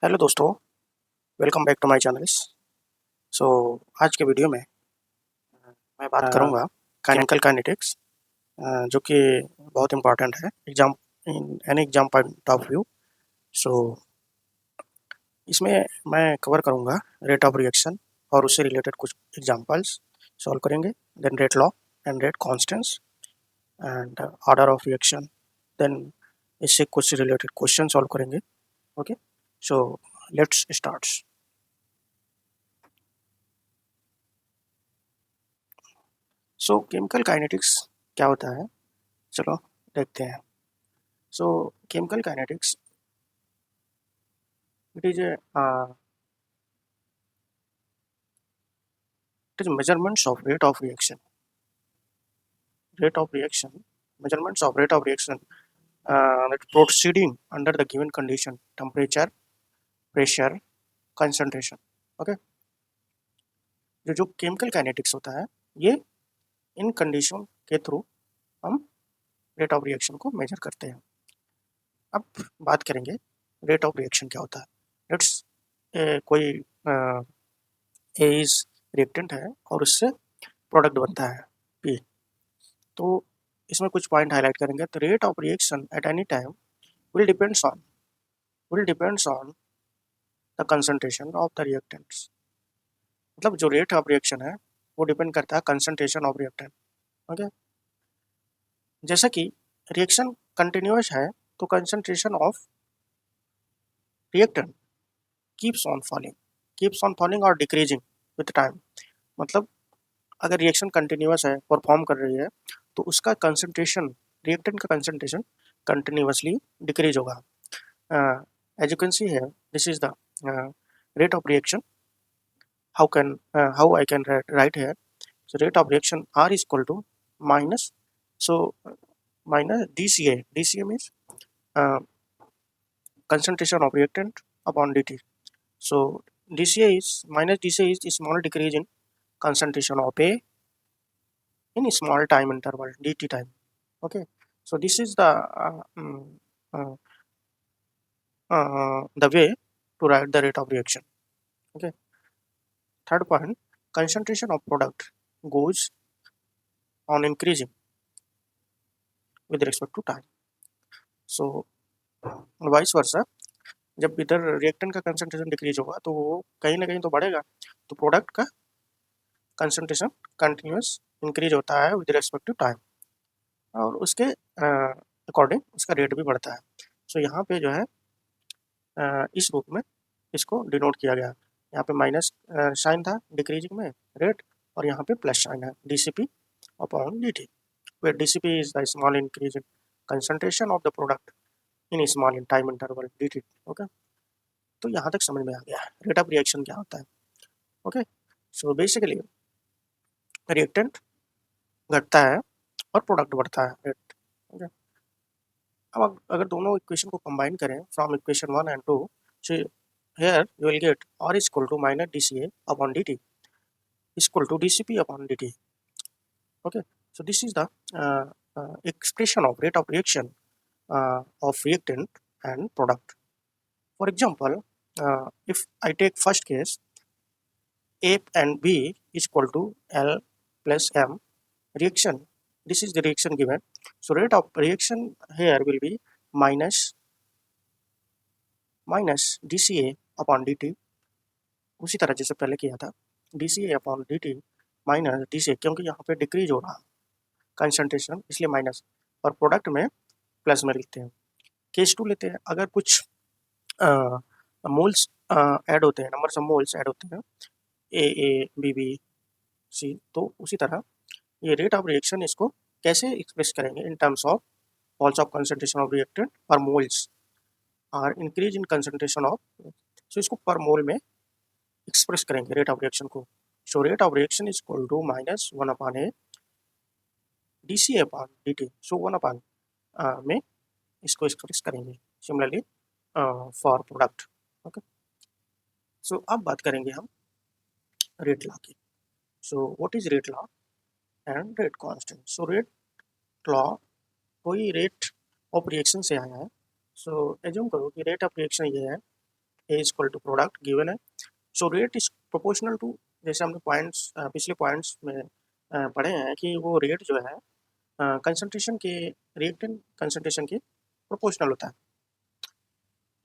Hello दोस्तों, welcome back to my channels. So आज के वीडियो में मैं बात करूंगा केमिकल काइनेटिक्स, जो कि बहुत इंपॉर्टेंट है exam in any exam point of view. So इसमें मैं कवर करूंगा रेट ऑफ रिएक्शन और उससे रिलेटेड कुछ एग्जांपल्स सॉल्व करेंगे, then rate law and rate constants and order of reaction, then इससे कुछ रिलेटेड क्वेश्चन सॉल्व करेंगे। Okay, so let's start. So chemical kinetics क्या होता है, चलो देखते हैं। So chemical kinetics it is a it is measurements of rate of reaction measurements of rate of reaction that proceeding under the given condition, temperature, pressure, concentration. Okay, जो जो chemical kinetics होता है ये इन कंडीशन के through हम rate of reaction को major करते हैं। अब बात करेंगे रेट ऑफ रिएक्शन क्या होता है। लेट्स कोई एज रिएक्टेंट है और उससे प्रोडक्ट बनता है पी। तो इसमें कुछ पॉइंट हाईलाइट करेंगे। तो rate of reaction at any time will depends on the concentration of the reactants. मतलब जो रेट ऑफ रिएक्शन है वो डिपेंड करता है कंसंट्रेशन ऑफ रिएक्टेंट। ओके, जैसा कि रिएक्शन कंटिन्यूअस है तो concentration of reactant keeps on falling और डिक्रीजिंग विद टाइम। मतलब अगर रिएक्शन कंटिन्यूअस है, परफॉर्म कर रही है, तो उसका कंसंट्रेशन, रिएक्टेंट का कंसंट्रेशन कंटिन्यूअसली डिक्रीज होगा। As you can see here, this is the rate of reaction. How I can write here? So rate of reaction R is equal to minus, so minus dCA. dCA means uh, concentration of reactant upon dt. So dCA is minus dCA is small decrease in concentration of A in small time interval dt time. Okay, so this is uh, the way to write the rate of reaction. Okay. Third point, concentration of product goes on increasing with respect to time. So vice versa, जब इधर reactant का concentration decrease होगा तो वो कहीं ना कहीं तो बढ़ेगा, तो प्रोडक्ट का कंसंट्रेशन कंटिन्यूस इंक्रीज होता है विद रिस्पेक्ट टू टाइम, और उसके अकॉर्डिंग उसका रेट भी बढ़ता है। सो यहाँ पे जो है इस रूप में इसको डिनोट किया गया। यहाँ पे माइनस साइन था डिक्रीजिंग में रेट, और यहाँ पे प्लस साइन है dCp upon dt, where dCp is the small increase in concentration of the product in small in time interval dt. Okay, तो यहाँ तक समझ में आ गया रेट ऑफ रिएक्शन क्या होता है। ओके, सो बेसिकली रिएक्टेंट घटता है और प्रोडक्ट बढ़ता है रेट। ओके, अब अगर दोनों इक्वेशन को कंबाइन करें from equation 1 and 2, so here you will get R is equal to minus dCA upon dt is equal to dCp upon dt. Okay, so this is the expression of rate of reaction of reactant and product. For example, if I take first case, A and B is equal to L plus M reaction. This is the reaction given. So rate of reaction here will be minus dCA upon dt. उसी तरह जैसे पहले किया था, dCA upon dt minus dCA, क्योंकि यहाँ पे decrease हो रहा कंसंट्रेशन इसलिए माइनस, और प्रोडक्ट में प्लस में लिखते हैं। केस 2 लेते हैं, अगर कुछ मोल्स ऐड होते हैं, नंबर ऑफ मोल्स ऐड होते हैं ए बी बी सी, तो उसी तरह ये रेट ऑफ रिएक्शन इसको कैसे एक्सप्रेस करेंगे in terms of moles of concentration of reactant और मोल्स और इंक्रीज इन कंसंट्रेशन ऑफ, सो इसको पर मोल में एक्सप्रेस करेंगे रेट ऑफ रिएक्शन को। So rate of reaction is equal to minus 1 upon A dCA upon dt, so 1 upon में इसको express करेंगे। Similarly for product. Okay, so अब बात करेंगे हम रेट लॉ की। So what is rate law and rate constant. So rate law कोई rate of reaction से आया है। सो एज्यूम करो कि रेट ऑफ रिएक्शन ये है A is equal to product given है। So rate is proportional to, जैसे हमने पॉइंट्स पिछले पॉइंट्स में पढ़े हैं कि वो रेट जो है कंसंट्रेशन के, रिएक्टेंट कंसंट्रेशन के प्रोपोर्शनल होता है।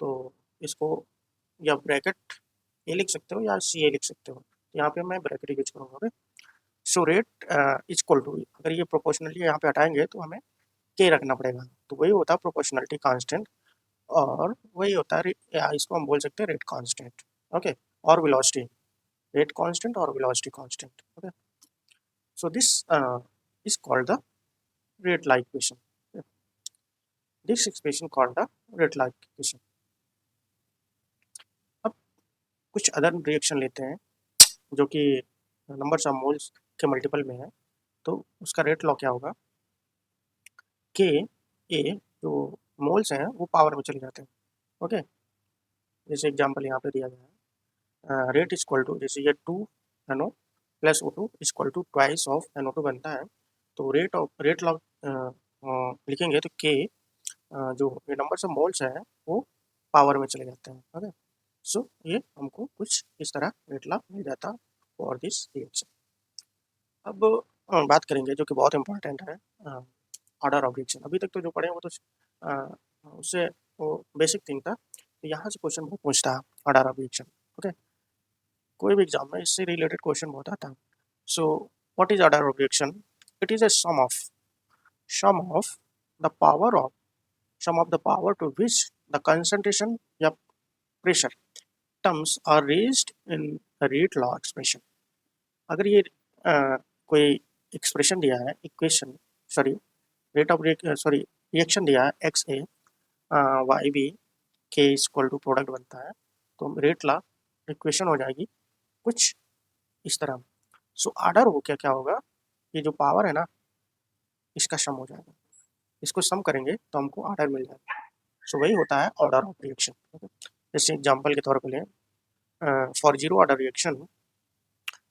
तो इसको या ब्रैकेट ए लिख सकते हो या सी ए लिख सकते हो, यहाँ पे मैं ब्रैकेट यूज करूँगा। So rate is equal to, अगर ये प्रोपोर्शनली यहाँ पे हटाएंगे तो हमें के रखना पड़ेगा, तो वही होता है प्रोपोर्शनलिटी कांस्टेंट, और वही होता है इसको हम बोल सकते हैं रेट कांस्टेंट। ओके, और वेलोसिटी, रेट कांस्टेंट और velocity constant. Okay, so this is called the rate law equation. This expression called the rate law equation. अब कुछ अदर रिएक्शन लेते हैं जो कि नंबर्स ऑफ मोल्स के मल्टीपल में है, तो उसका रेट लॉ क्या होगा, के ए जो मोल्स हैं वो पावर में चले जाते हैं। ओके, जैसे एग्जांपल यहाँ पे दिया गया है, रेट इज इक्वल टू, जैसे ये 2 NO plus O2 is equal to twice of NO2 बनता है, तो रेट लॉ लिखेंगे तो के जो ये नंबर्स ऑफ मोल्स हैं वो पावर में चले जाते हैं। ओके, सो ये हमको कुछ इस तरह रेट लॉ मिल जाता फॉर दिस रिएक्शन। अब बात करेंगे जो कि बहुत इंपॉर्टेंट है, ऑर्डर ऑफ रिएक्शन। अभी तक तो जो पढ़े वो तो उससे वो बेसिक थिंग था, तो यहाँ से क्वेश्चन बहुत पूछता है ऑर्डर ऑफ रिएक्शन। ओके, कोई भी एग्जाम में इससे रिलेटेड क्वेश्चन बहुत आता है। So what is order of reaction? It is a sum of the power of sum of the power to which the concentration या pressure terms are raised in rate law expression. अगर ये कोई expression दिया है, equation, sorry rate of sorry reaction दिया है X A Y B के equal to product बनता है, तो रेट ला इक्वेशन हो जाएगी कुछ इस तरह। सो ऑर्डर हो क्या क्या होगा, ये जो पावर है ना इसका सम हो जाएगा, इसको सम करेंगे तो हमको ऑर्डर मिल जाएगा। सो वही होता है ऑर्डर ऑफ रिएक्शन। जैसे एग्जाम्पल के तौर पर लें, for zero order reaction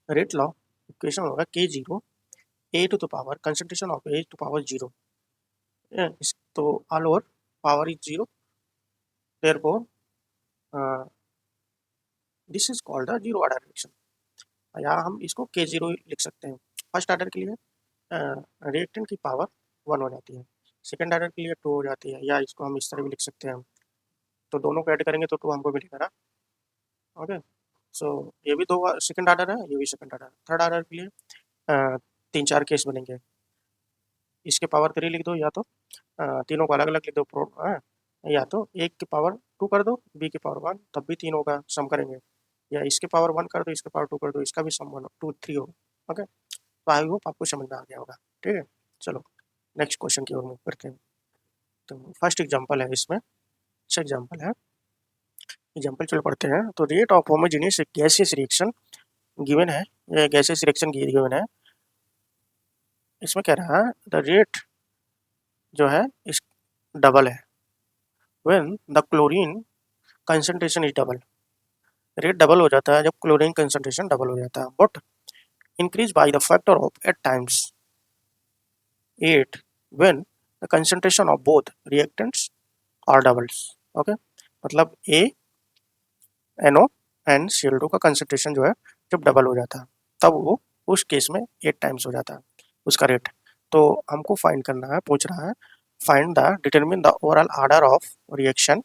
rate law equation होगा k zero A to the power concentration of A to power zero, तो all over power is zero, therefore this is called the zero order reaction. यहाँ हम इसको के zero लिख सकते हैं। First order के लिए रिएक्टेंट की पावर 1 हो जाती है, सेकेंड ऑर्डर के लिए 2 हो जाती है, या इसको हम इस तरह भी लिख सकते हैं, तो दोनों को ऐड करेंगे तो 2 हमको मिलेगा ना। ओके, सो ये भी 2 सेकेंड ऑर्डर है, ये भी सेकेंड ऑर्डर। थर्ड ऑर्डर के लिए 3-4 केस बनेंगे, इसके पावर 3 लिख दो, या तो तीनों को अलग अलग लिख दो या तो एक की पावर 2 कर दो, बी की पावर 1, तब भी 3 होगा, सम करेंगे, या इसके पावर 1 कर दो, इसके पावर 2 कर दो, इसका भी सम 1 2 3 होगा। ओके, तो आई होप आपको समझ में आ गया होगा। ठीक है, चलो नेक्स्ट क्वेश्चन की ओर मूव करते हैं। तो फर्स्ट एग्जांपल है, इसमें अच्छा एग्जांपल है, एग्जांपल चलो पढ़ते हैं। तो rate of homogeneous gaseous reaction given है, ये गैसियस रिएक्शन गिवन है, इसमें कह रहा है द रेट जो है इस डबल है when the chlorine concentration is double. Rate double हो जाता है जब क्लोरीन कंसंट्रेशन डबल हो जाता है, but increase by the factor of 8 times 8 when the concentration of both reactants are doubles. Okay, मतलब ए NO एंड Cl2 का concentration जो है जब डबल हो जाता है तब वो उस केस में 8 टाइम्स हो जाता है उसका रेट। तो हमको फाइंड करना है, पूछ रहा है find the determine the overall order of reaction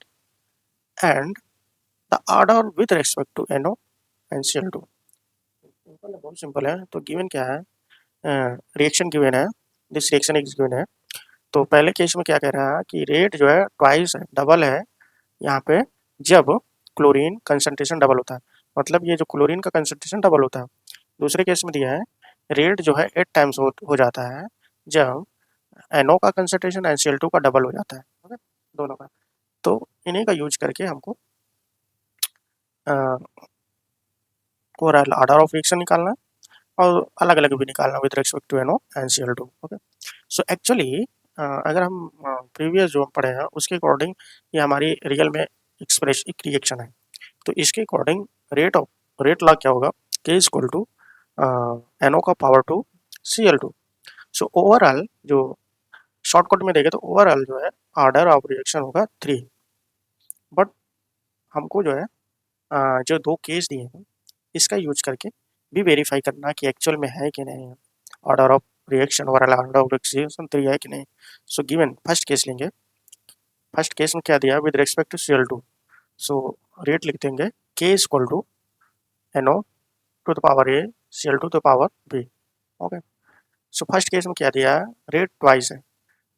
and the order with respect to NO and Cl2। बहुत सिंपल है, तो गिवन क्या है, रिएक्शन गिवन है, दिस रिएक्शन इज गिवन है। तो पहले केस में क्या कह रहा है कि रेट जो है ट्वाइस है, डबल है यहाँ पे, जब क्लोरीन कंसंट्रेशन डबल होता है, मतलब ये जो क्लोरीन का कंसंट्रेशन डबल होता है। दूसरे केस में दिया है रेट जो है 8 टाइम्स हो जाता है जब NO का कंसंट्रेशन एंड Cl2 का डबल हो जाता है। ओके, दोनों का, तो इन्हीं का यूज करके हमको ओवरऑल ऑर्डर ऑफ रिएक्शन निकालना है और अलग अलग भी निकालना with respect to NO and Cl2। Okay, so actually अगर हम प्रीवियस जो हम पढ़े हैं उसके अकॉर्डिंग ये हमारी रियल में एक्सप्रेस एक रिएक्शन है, तो इसके अकॉर्डिंग रेट लॉ क्या होगा, K is equal to NO का power to Cl2। So overall जो शॉर्टकट में देखें तो ओवरऑल जो है ऑर्डर ऑफ रिएक्शन होगा 3, बट हमको जो है जो दो केस दिए हैं इसका यूज करके भी वेरीफाई करना कि एक्चुअल में है कि नहीं, ऑर्डर ऑफ रिएक्शन वाला ऑर्डर ऑफ रिएक्शन 3 है कि नहीं। सो गिवन फर्स्ट केस लेंगे। फर्स्ट केस में क्या दिया, with respect to Cl2, so rate लिख देंगे K is equal to NO to the power A Cl2 to the power B। Okay, so first case में क्या दिया है, रेट ट्वाइस है,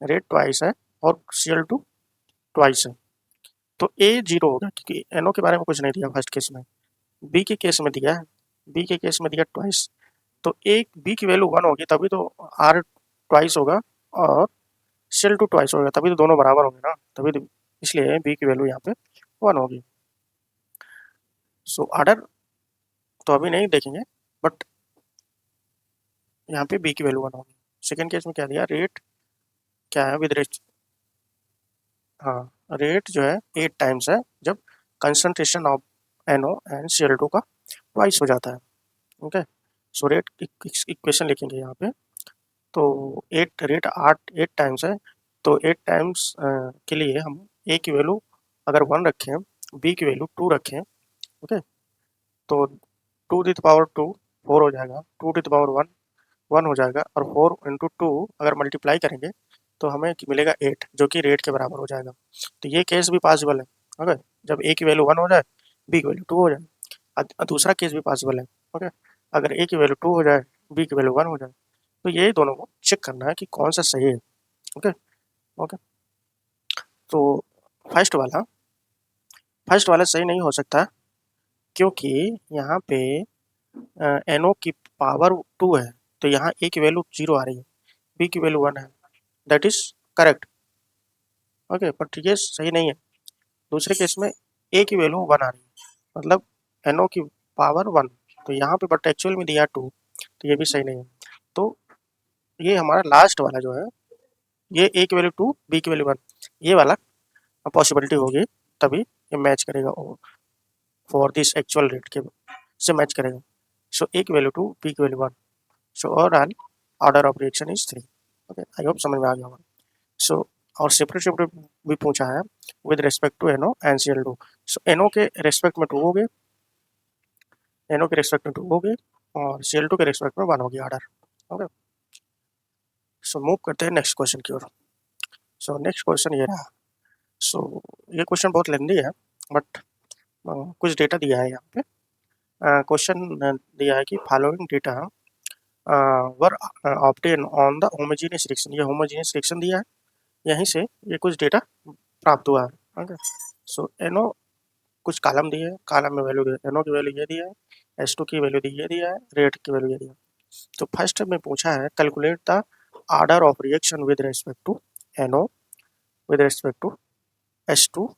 रेट ट्वाइस है और Cl2 ट्वाइस है, तो A जीरो होगा क्योंकि NO के बारे में कुछ नहीं दिया फर्स्ट केस में। बी के केस में दिया है, बी के केस में दिया ट्वाइस, तो एक बी की वैल्यू 1 होगी तभी तो आर ट्वाइस होगा और Cl2 ट्वाइस होगा, तभी तो दोनों बराबर होंगे ना, तभी तो, इसलिए बी की वैल्यू यहाँ पे 1 होगी। सो ऑर्डर तो अभी नहीं देखेंगे, बट यहाँ पे बी की वैल्यू 1 होगी। सेकेंड केस में क्या दिया, रेट क्या है विद रेट, हाँ रेट जो है 8 टाइम्स है जब concentration of NO and Cl2 का ट्वाइस हो जाता है। ओके, सो रेट इक्वेशन लिखेंगे यहाँ पे, तो एट टाइम्स है, तो 8 टाइम्स के लिए हम ए की वैल्यू अगर 1 रखें, बी की वैल्यू 2 रखें, ओके, तो 2 टू द पावर 2 4 हो जाएगा, 2 टू द पावर 1 1 हो जाएगा, और 4 इंटू 2 अगर मल्टीप्लाई करेंगे तो हमें मिलेगा 8 जो कि रेट के बराबर हो जाएगा। तो ये केस भी पॉसिबल है, ओके, जब ए की वैल्यू 1 हो जाए, बी की वैल्यू 2 हो जाए। दूसरा केस भी पॉसिबल है, ओके, अगर ए की वैल्यू 2 हो जाए, बी की वैल्यू 1 हो जाए, तो ये दोनों को चेक करना है कि कौन सा सही है। ओके, ओके, तो फर्स्ट वाला फर्स्ट वाला सही नहीं हो सकता क्योंकि यहाँ पे NO की पावर 2 है, तो यहाँ ए की वैल्यू 0 आ रही है, बी की वैल्यू 1 है, that is correct. Okay, but ये सही नहीं है। दूसरे केस में ए की वैल्यू 1 आ रही है, मतलब NO की पावर 1, तो यहाँ पे बट एक्चुअल में दिया 2, तो ये भी सही नहीं है। तो ये हमारा लास्ट वाला जो है, ये ए की वैल्यू 2 बी की वैल्यू 1, ये वाला पॉसिबिलिटी होगी, तभी ये मैच करेगा फॉर दिस एक्चुअल रेट के से मैच करेगा। सो ए की वैल्यू 2 बी की value 1, so overall order of reaction is 3। Okay, I hope समझ में आ गया होगा। सो और सेपरेट सेपरेट भी पूछा है with respect to NO and Cl2, so NO के रेस्पेक्ट में 2 हो गए, NO के रेस्पेक्ट में 2 हो गए और Cl2 के रेस्पेक्ट में 1 हो गया ऑर्डर। ओके, सो मूव करते हैं नेक्स्ट क्वेश्चन की ओर। सो नेक्स्ट क्वेश्चन ये रहा। सो ये क्वेश्चन बहुत लेंदी है, बट कुछ डेटा दिया है यहाँ पे। क्वेश्चन दिया है कि following data were obtain on the homogeneous reaction, ये होमोजेनियस रिएक्शन दिया है, यहीं से ये कुछ डेटा प्राप्त हुआ है। ओके, सो NO कुछ कॉलम दिए हैं, कॉलम में वैल्यू दिए, NO की वैल्यू ये दिया है, H2 की वैल्यू ये दिया है, रेट की वैल्यू ये दिया है। तो फर्स्ट में पूछा है calculate the order of reaction with respect to NO with respect to H2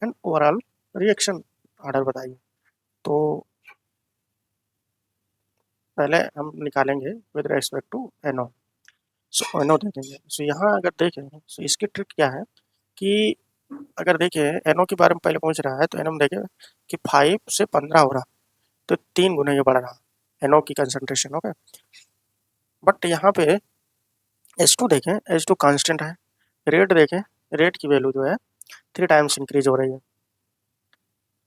and overall reaction order बताइए। तो पहले हम निकालेंगे with respect to NO, so NO देखेंगे। सो यहाँ अगर देखें, सो इसकी ट्रिक क्या है कि अगर देखें NO के बारे में पहले पूछ रहा है, तो NO में देखें कि 5 से 15 हो रहा, तो 3 गुना ये बढ़ रहा NO की कंसंट्रेशन। ओके, बट यहाँ पे H2 देखें, H2 कांस्टेंट है, रेट देखें, रेट की वैल्यू जो है 3 टाइम्स इंक्रीज हो रही है,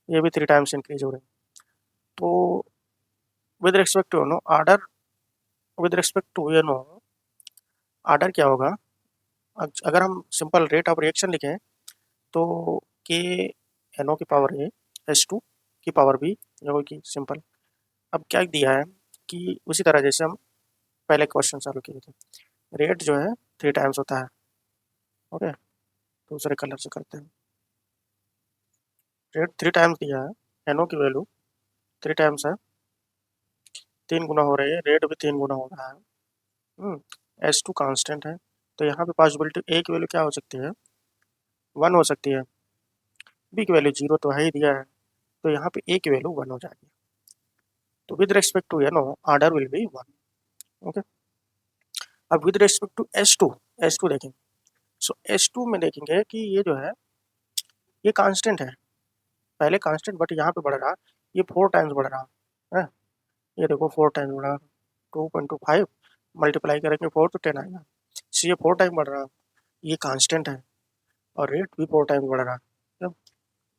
ये भी 3 टाइम्स इंक्रीज हो रही है। तो with respect to NO order, with respect to NO order क्या होगा, अगर हम सिंपल रेट ऑफ रिएक्शन लिखें तो के NO की पावर ए H2 की पावर बी, ये होगी सिंपल। अब क्या दिया है कि उसी तरह जैसे हम पहले क्वेश्चन चालू किए थे, रेट जो है 3 टाइम्स होता है। ओके, दूसरे कलर से करते हैं, रेट 3 टाइम्स दिया है, NO की वैल्यू 3 टाइम्स है, 3 गुना हो रही है, रेट भी 3 गुना हो रहा है। H2 कांस्टेंट है, तो यहाँ पे पॉसिबिलिटी ए की वैल्यू क्या हो सकती है, 1 हो सकती है, बी की वैल्यू 0 तो है ही दिया है, तो यहाँ पे ए की वैल्यू 1 हो जाएगी। तो with respect to NO order will be 1। Okay, अब विद रिस्पेक्ट टू H2 देखेंगे। सो H2 में देखेंगे कि ये जो है ये कांस्टेंट है, पहले कांस्टेंट बट यहाँ पे बढ़ रहा, ये 4 टाइम्स बढ़ रहा है, ये देखो 4 टाइम्स बढ़ रहा, 2.25 मल्टीप्लाई करेंगे 4 तो 10 आएगा, so ये 4 टाइम बढ़ रहा, ये कांस्टेंट है और रेट भी 4 टाइम्स बढ़ रहा है।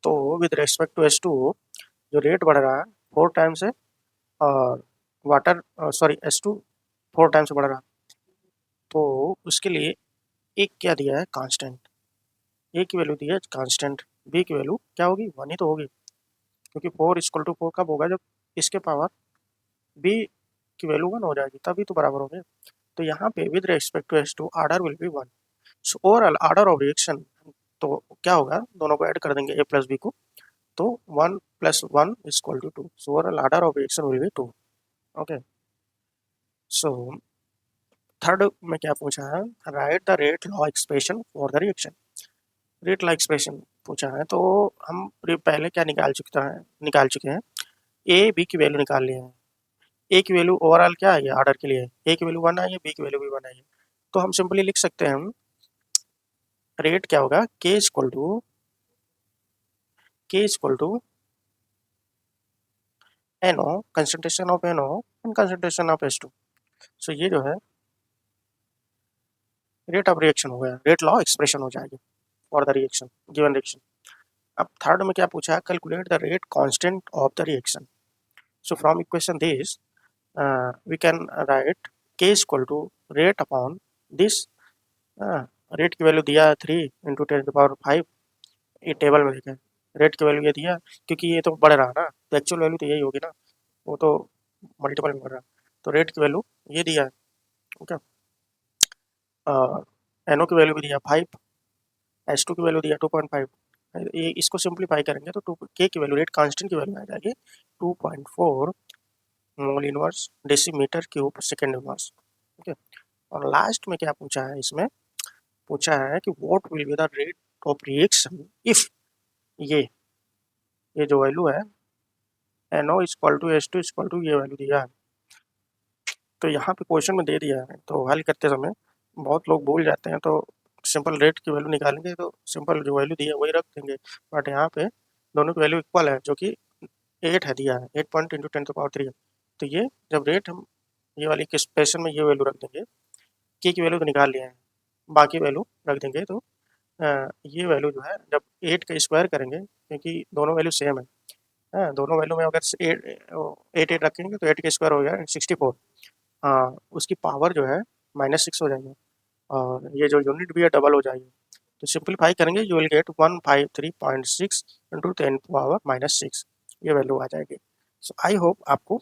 तो विद रेस्पेक्ट टू H2 जो रेट बढ़ रहा है 4 टाइम्स है और वाटर सॉरी S2 4 टाइम्स बढ़ रहा है, तो उसके लिए एक क्या दिया है कांस्टेंट, ए की वैल्यू दी है कांस्टेंट, बी की वैल्यू क्या होगी 1 ही तो होगी, क्योंकि 4 = 4 कब होगा जब इसके पावर बी की वैल्यू 1 हो जाएगी, तभी तो बराबर हो गया। तो यहाँ पे with respect to S2 order will be 1। So overall order of reaction तो क्या होगा, दोनों को ऐड कर देंगे ए प्लस बी को, तो 1 + 1 = 2। सो overall order of reaction will be 2। Okay, so third में क्या पूछा है, right the rate law expression for the reaction. Rate law expression पूछा है, तो हम पहले क्या निकाल चुके हैं, ए बी की वैल्यू निकाल लिए हैं। ए की वैल्यू ओवरऑल क्या आई है आर्डर के लिए, ए की वैल्यू 1 आई है, बी की वैल्यू भी 1 आई है, तो हम सिंपली लिख सकते हैं रेट क्या होगा K equal to NO concentration of NO and concentration of H2। So ये जो है रेट ऑफ रिएक्शन हो गया, रेट लॉ एक्सप्रेशन हो जाएगी for the reaction given reaction. अब थर्ड में क्या पूछा है, calculate the rate constant of the reaction. So from equation this we can write K equal to rate upon this. Rate की वैल्यू दिया है 3 × 10⁵, ये टेबल में देखें रेट की वैल्यू ये दिया, क्योंकि ये तो बढ़ रहा है ना, तो एक्चुअल वैल्यू तो यही होगी ना, वो तो मल्टीपल में बढ़ रहा है, तो रेट की वैल्यू ये दिया है। ओके, NO की वैल्यू भी दिया 5, S2 की वैल्यू दिया 2.5। ये इसको सिंप्लीफाई करेंगे तो K की वैल्यू रेट कांस्टेंट की वैल्यू आ जाएगी 2.4 mole inverse decimetre cube second inverse. Okay, और लास्ट में क्या पूछा है, इसमें पूछा है कि what will be the rate of reaction if ये जो वैल्यू है NO = S2 = ये वैल्यू दिया है। तो यहाँ पे क्वेश्चन में दे दिया है, तो हल करते समय बहुत लोग भूल जाते हैं, तो सिंपल रेट की वैल्यू निकालेंगे तो सिंपल जो वैल्यू दी है वही रख देंगे, बट यहाँ पे दोनों की वैल्यू इक्वल है, जो कि 8 है दिया है, 8 पॉइंट × 10⁻³ है। तो ये जब रेट हम ये वाली एक्सप्रेशन में ये वैल्यू रख देंगे, के की वैल्यू तो निकाल लिए हैं, बाकी वैल्यू रख देंगे, तो ये वैल्यू जो है जब 8 का स्क्वायर करेंगे, क्योंकि दोनों वैल्यू सेम है, दोनों वैल्यू में अगर 8 रखेंगे तो 8 का स्क्वायर हो गया 64। हाँ, उसकी पावर जो है -6 हो जाएगी, और ये जो यूनिट भी है डबल हो जाएगी, तो सिंप्लीफाई करेंगे यू विल गेट 153.6 × 10⁻⁻6, ये वैल्यू आ जाएगी। सो आई होप आपको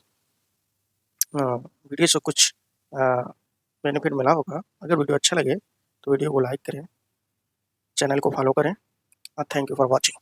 वीडियो से कुछ बेनिफिट मिला होगा। अगर वीडियो अच्छा लगे तो वीडियो को लाइक करें, चैनल को फॉलो करें, और थैंक यू फॉर वॉचिंग।